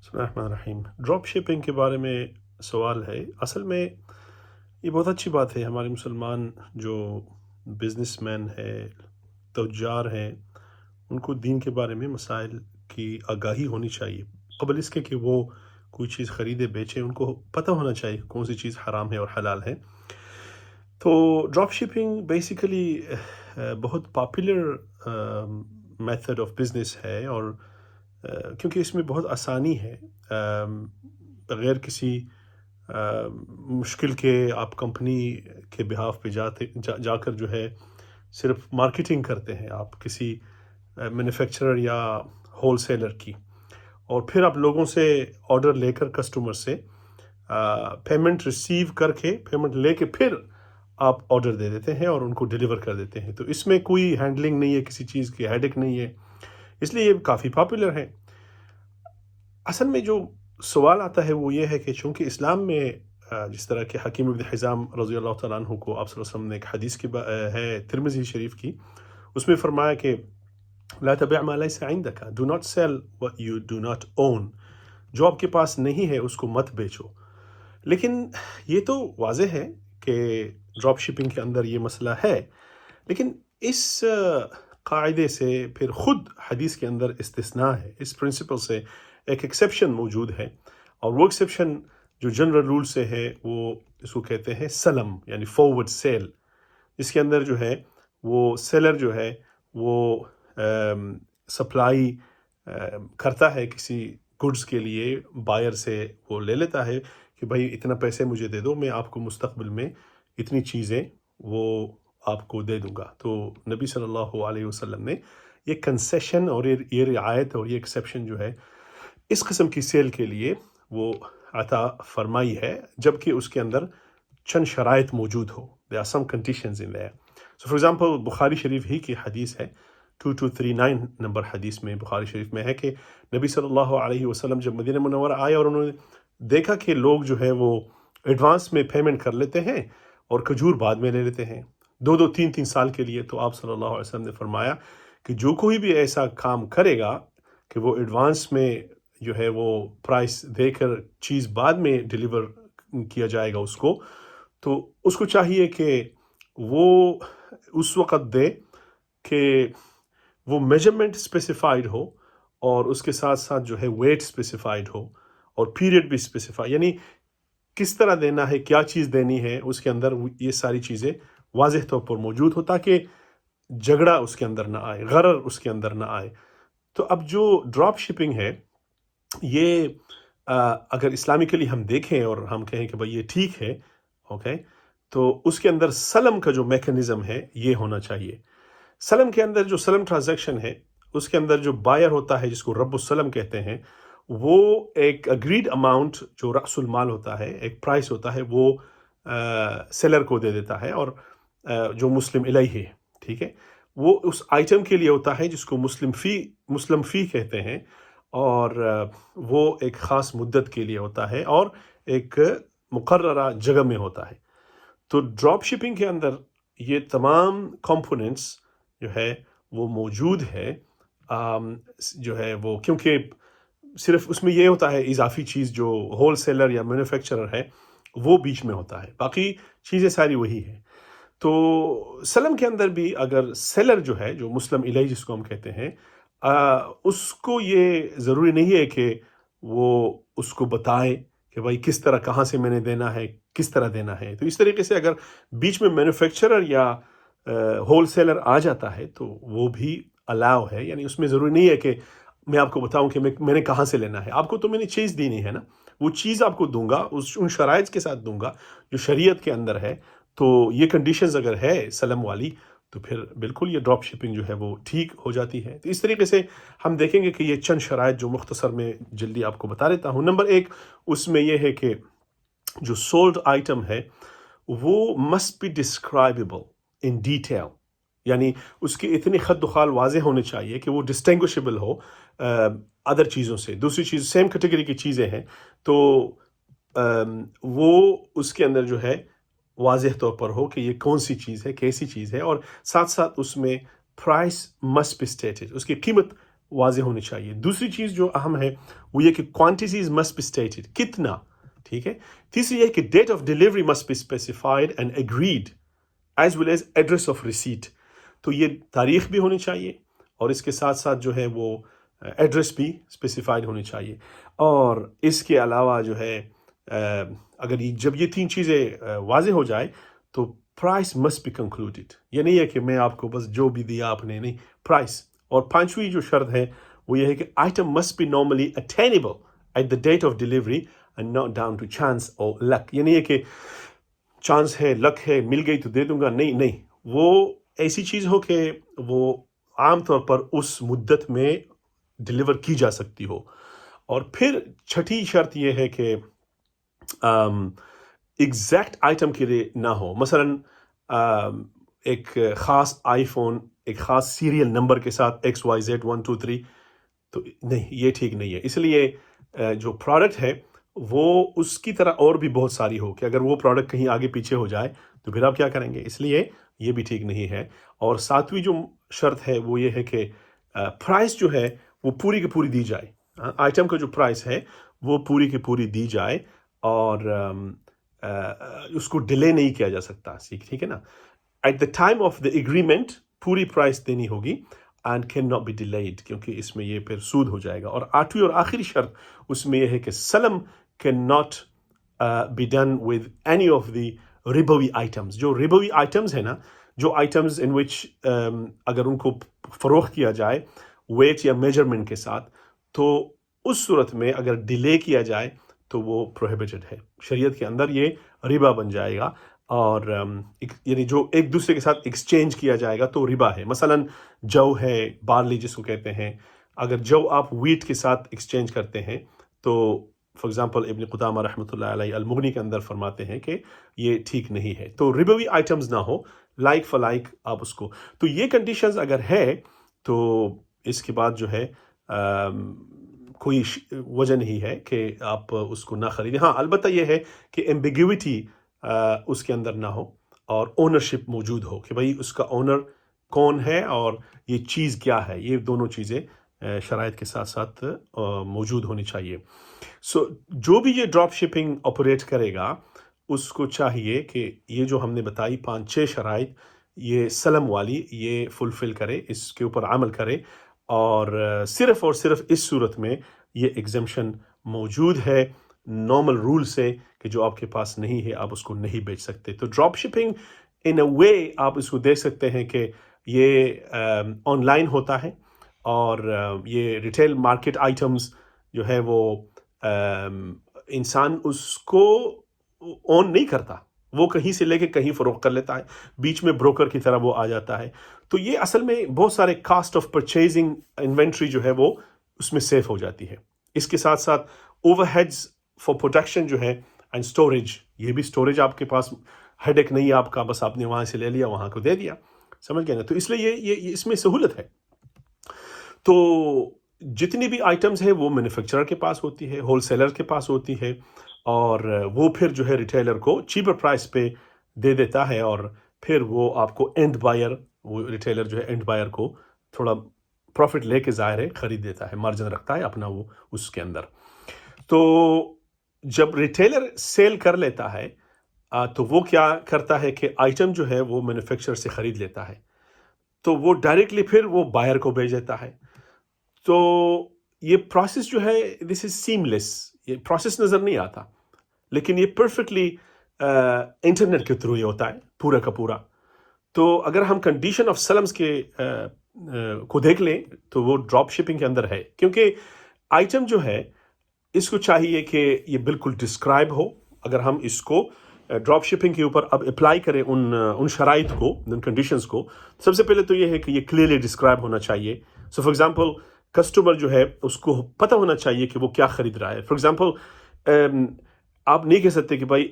بسم اللہ الرحمن الرحیم۔ ڈراپ شپنگ کے بارے میں سوال ہے۔ اصل میں یہ بہت اچھی بات ہے، ہمارے مسلمان جو بزنس مین ہے، تجار ہیں، ان کو دین کے بارے میں مسائل کی آگاہی ہونی چاہیے قبل اس کے کہ وہ کوئی چیز خریدے بیچیں۔ ان کو پتہ ہونا چاہیے کون سی چیز حرام ہے اور حلال ہے۔ تو ڈراپ شپنگ بیسیکلی بہت پاپولر میتھڈ آف بزنس ہے، اور کیونکہ اس میں بہت آسانی ہے، بغیر کسی مشکل کے آپ کمپنی کے بہاف پہ جا کر جو ہے صرف مارکیٹنگ کرتے ہیں آپ کسی مینوفیکچرر یا ہول سیلر کی، اور پھر آپ لوگوں سے آرڈر لے کر کسٹمر سے پیمنٹ ریسیو کر کے پیمنٹ لے کے پھر آپ آرڈر دے دیتے ہیں اور ان کو ڈیلیور کر دیتے ہیں۔ تو اس میں کوئی ہینڈلنگ نہیں ہے، کسی چیز کی ہیڈک نہیں ہے، اس لیے یہ کافی پاپولر ہے۔ اصل میں جو سوال آتا ہے وہ یہ ہے کہ چونکہ اسلام میں جس طرح کہ حکیم بن حزام رضی اللہ تعالیٰ عنہ کو آپ صلی اللہ علیہ وسلم نے ایک حدیث کی ہے ترمذی شریف کی، اس میں فرمایا کہ لا تبع ما ليس عندك، do not sell what you do not own، جو آپ کے پاس نہیں ہے اس کو مت بیچو۔ لیکن یہ تو واضح ہے کہ ڈراپ شپنگ کے اندر یہ مسئلہ ہے، لیکن اس قاعدے سے پھر خود حدیث کے اندر استثناء ہے، اس پرنسپل سے ایک ایکسیپشن موجود ہے، اور وہ ایکسیپشن جو جنرل رول سے ہے وہ اس کو کہتے ہیں سلم، یعنی فارورڈ سیل، جس کے اندر جو ہے وہ سیلر جو ہے وہ سپلائی کرتا ہے کسی گڈز کے لیے، بائر سے وہ لے لیتا ہے کہ بھائی اتنا پیسے مجھے دے دو، میں آپ کو مستقبل میں اتنی چیزیں وہ آپ کو دے دوں گا۔ تو نبی صلی اللہ علیہ وسلم نے یہ کنسیشن اور یہ رعایت اور یہ ایکسیپشن جو ہے اس قسم کی سیل کے لیے وہ عطا فرمائی ہے، جبکہ اس کے اندر چند شرائط موجود ہو۔ There are some conditions in there. So for example بخاری شریف ہی کی حدیث ہے 2239 نمبر حدیث میں، بخاری شریف میں ہے کہ نبی صلی اللہ علیہ وسلم جب مدینہ منورہ آئے اور انہوں نے دیکھا کہ لوگ جو ہے وہ ایڈوانس میں پیمنٹ کر لیتے ہیں اور کھجور بعد میں لے لیتے ہیں 2-3 سال کے لیے، تو آپ صلی اللہ علیہ وسلم نے فرمایا کہ جو کوئی بھی ایسا کام کرے گا کہ وہ ایڈوانس میں جو ہے وہ پرائس دے کر چیز بعد میں ڈیلیور کیا جائے گا اس کو، تو اس کو چاہیے کہ وہ اس وقت دے کہ وہ میجرمنٹ اسپیسیفائڈ ہو، اور اس کے ساتھ ساتھ جو ہے ویٹ اسپیسیفائڈ ہو، اور پیریڈ بھی اسپیسیفائی، یعنی کس طرح دینا ہے، کیا چیز دینی ہے، اس کے اندر یہ ساری چیزیں واضح طور پر موجود ہو تاکہ جھگڑا اس کے اندر نہ آئے، غرر اس کے اندر نہ آئے۔ تو اب جو ڈراپ شپنگ ہے یہ اگر اسلامکلی ہم دیکھیں اور ہم کہیں کہ بھائی یہ ٹھیک ہے، اوکے، تو اس کے اندر سلم کا جو میکانزم ہے یہ ہونا چاہیے۔ سلم کے اندر جو سلم ٹرانزیکشن ہے اس کے اندر جو بائر ہوتا ہے، جس کو رب السلم کہتے ہیں، وہ ایک اگریڈ اماؤنٹ جو رأس المال ہوتا ہے، ایک پرائس ہوتا ہے، وہ سیلر کو دے دیتا ہے، اور جو مسلم الیہ ہے، ٹھیک ہے، وہ اس آئٹم کے لیے ہوتا ہے جس کو مسلم فی کہتے ہیں، اور وہ ایک خاص مدت کے لیے ہوتا ہے اور ایک مقررہ جگہ میں ہوتا ہے۔ تو ڈراپ شپنگ کے اندر یہ تمام کمپوننٹس جو ہے وہ موجود ہے، جو ہے وہ کیونکہ صرف اس میں یہ ہوتا ہے اضافی چیز جو ہول سیلر یا مینوفیکچرر ہے وہ بیچ میں ہوتا ہے، باقی چیزیں ساری وہی ہیں۔ تو سلم کے اندر بھی اگر سیلر جو ہے، جو مسلم الیہ جس کو ہم کہتے ہیں، اس کو یہ ضروری نہیں ہے کہ وہ اس کو بتائے کہ بھائی کس طرح، کہاں سے میں نے دینا ہے، کس طرح دینا ہے۔ تو اس طریقے سے اگر بیچ میں مینوفیکچرر یا ہول سیلر آ جاتا ہے تو وہ بھی الاؤ ہے، یعنی اس میں ضروری نہیں ہے کہ میں آپ کو بتاؤں کہ میں نے کہاں سے لینا ہے، آپ کو تو میں نے چیز دینی ہے نا، وہ چیز آپ کو دوں گا، ان شرائط کے ساتھ دوں گا جو شریعت کے اندر ہے۔ تو یہ کنڈیشنز اگر ہے سلم والی تو پھر بالکل یہ ڈراپ شپنگ جو ہے وہ ٹھیک ہو جاتی ہے۔ تو اس طریقے سے ہم دیکھیں گے کہ یہ چند شرائط جو مختصر میں جلدی آپ کو بتا دیتا ہوں۔ نمبر 1 اس میں یہ ہے کہ جو سولڈ آئٹم ہے وہ مسٹ بی ڈسکرائبیبل ان ڈیٹیل، یعنی اس کے اتنے خط و خال واضح ہونے چاہیے کہ وہ ڈسٹنگوشیبل ہو ادر چیزوں سے۔ دوسری چیز سیم کیٹیگری کی چیزیں ہیں تو وہ اس کے اندر جو ہے واضح طور پر ہو کہ یہ کون سی چیز ہے، کیسی چیز ہے، اور ساتھ ساتھ اس میں پرائس مسٹ بی اسٹیٹڈ، اس کی قیمت واضح ہونی چاہیے. دوسری چیز جو اہم ہے وہ یہ کہ کوانٹیٹیز مسٹ بی اسٹیٹڈ، کتنا، ٹھیک ہے. تیسری یہ کہ date of delivery must be specified and agreed as well as address of receipt. تو یہ تاریخ بھی ہونی چاہیے اور اس کے ساتھ ساتھ جو ہے وہ ایڈریس بھی اسپیسیفائڈ ہونی چاہیے. اور اس کے علاوہ جو ہے اگر جب یہ تین چیزیں واضح ہو جائے تو پرائس مسٹ بی کنکلوڈیڈ. یہ نہیں ہے کہ میں آپ کو بس جو بھی دیا آپ نے، نہیں، پرائس. اور پانچویں جو شرط ہے وہ یہ ہے کہ item must be normally attainable at the date of delivery and not down to chance اور لک. یہ نہیں ہے کہ چانس ہے، لک ہے، مل گئی تو دے دوں گا، نہیں، وہ ایسی چیز ہو کہ وہ عام طور پر اس مدت میں ڈلیور کی جا سکتی ہو. اور پھر چھٹی شرط یہ ہے کہ ایگزیکٹ آئٹم کے لیے نہ ہو. مثلاً ایک خاص آئی فون ایک خاص سیریل نمبر کے ساتھ XYZ 1 2 3، تو نہیں، یہ ٹھیک نہیں ہے. اس لیے جو پروڈکٹ ہے وہ اس کی طرح اور بھی بہت ساری ہو کہ اگر وہ پروڈکٹ کہیں آگے پیچھے ہو جائے تو پھر آپ کیا کریں گے. اس لیے یہ بھی ٹھیک نہیں ہے. اور ساتویں جو شرط ہے وہ یہ ہے کہ پرائس جو ہے وہ پوری کی پوری دی جائے. آئٹم کا جو پرائس ہے وہ پوری کی پوری دی جائے اور اس کو ڈیلے نہیں کیا جا سکتا. ٹھیک ہے نا. At the time of the agreement پوری پرائس دینی ہوگی and can not be delayed, کیونکہ اس میں یہ پھر سود ہو جائے گا. اور آٹھویں اور آخری شرط اس میں یہ ہے کہ سلم can not be done with any of the ربوی آئٹمس. جو ربوی آئٹمس ہیں نا، جو آئٹمس ان وچ اگر ان کو فروخت کیا جائے ویٹ یا میجرمنٹ کے ساتھ، تو اس صورت میں اگر ڈیلے کیا جائے تو وہ پروہیبٹڈ ہے. شریعت کے اندر یہ ربا بن جائے گا. اور یعنی جو ایک دوسرے کے ساتھ ایکسچینج کیا جائے گا تو ربا ہے. مثلاً جو ہے بارلی جس کو کہتے ہیں، اگر جو آپ ویٹ کے ساتھ ایکسچینج کرتے ہیں تو فار ایگزامپل ابن قدامہ رحمۃ اللہ علیہ المغنی کے اندر فرماتے ہیں کہ یہ ٹھیک نہیں ہے. تو ربوی آئٹمز نہ ہو، لائک فار لائک آپ اس کو. تو یہ کنڈیشنز اگر ہے تو اس کے بعد جو ہے کوئی وجہ نہیں ہے کہ آپ اس کو نہ خریدیں. ہاں، البتہ یہ ہے کہ ایمبیگیوٹی اس کے اندر نہ ہو اور اونرشپ موجود ہو کہ بھائی اس کا اونر کون ہے اور یہ چیز کیا ہے. یہ دونوں چیزیں شرائط کے ساتھ ساتھ موجود ہونی چاہیے. سو جو بھی یہ ڈراپ شپنگ آپریٹ کرے گا اس کو چاہیے کہ یہ جو ہم نے بتائی 5-6 شرائط یہ سلم والی یہ فلفل کرے، اس کے اوپر عمل کرے. اور صرف اس صورت میں یہ ایگزمپشن موجود ہے نارمل رول سے کہ جو آپ کے پاس نہیں ہے آپ اس کو نہیں بیچ سکتے. تو ڈراپ شپنگ ان اے وے آپ اس کو دیکھ سکتے ہیں کہ یہ آن لائن ہوتا ہے اور یہ ریٹیل مارکیٹ آئٹمز جو ہے وہ انسان اس کو اون نہیں کرتا، وہ کہیں سے لے کے کہیں فروخت کر لیتا ہے، بیچ میں بروکر کی طرح وہ آ جاتا ہے. تو یہ اصل میں بہت سارے کاسٹ آف پرچیزنگ انوینٹری جو ہے وہ اس میں سیف ہو جاتی ہے. اس کے ساتھ ساتھ اوور ہیڈز فار پروڈکشن جو ہے اینڈ اسٹوریج، یہ بھی اسٹوریج آپ کے پاس ہیڈ ایک نہیں ہے آپ کا، بس آپ نے وہاں سے لے لیا وہاں کو دے دیا، سمجھ گئے نا. تو اس لیے یہ اس میں سہولت ہے. تو جتنی بھی آئٹمز ہیں وہ مینوفیکچرر کے پاس ہوتی ہے، ہول سیلر کے پاس ہوتی ہے، اور وہ پھر جو ہے ریٹیلر کو چیپر پرائس پہ دے دیتا ہے اور پھر وہ آپ کو اینڈ بائر، وہ ریٹیلر جو ہے اینڈ بائر کو تھوڑا پروفٹ لے کے ظاہر ہے خرید دیتا ہے، مارجن رکھتا ہے اپنا وہ اس کے اندر. تو جب ریٹیلر سیل کر لیتا ہے تو وہ کیا کرتا ہے کہ آئٹم جو ہے وہ مینوفیکچرر سے خرید لیتا ہے، تو وہ ڈائریکٹلی پھر وہ بائر کو بھیج دیتا ہے. تو یہ پروسیس جو ہے دس از سیم لیس، یہ پروسیس نظر نہیں آتا لیکن یہ پرفیکٹلی انٹرنیٹ کے تھرو یہ ہوتا ہے پورا کا پورا. تو اگر ہم کنڈیشن آف سلمز کے کو دیکھ لیں تو وہ ڈراپ شپنگ کے اندر ہے، کیونکہ آئٹم جو ہے اس کو چاہیے کہ یہ بالکل ڈسکرائب ہو. اگر ہم اس کو ڈراپ شپنگ کے اوپر اب اپلائی کریں ان شرائط کو، ان کنڈیشنز کو، سب سے پہلے تو یہ ہے کہ یہ کلیئرلی ڈسکرائب ہونا چاہیے. سو فار ایگزامپل کسٹمر جو ہے اس کو پتہ ہونا چاہیے کہ وہ کیا خرید رہا ہے. فار ایگزامپل آپ نہیں کہہ سکتے کہ بھائی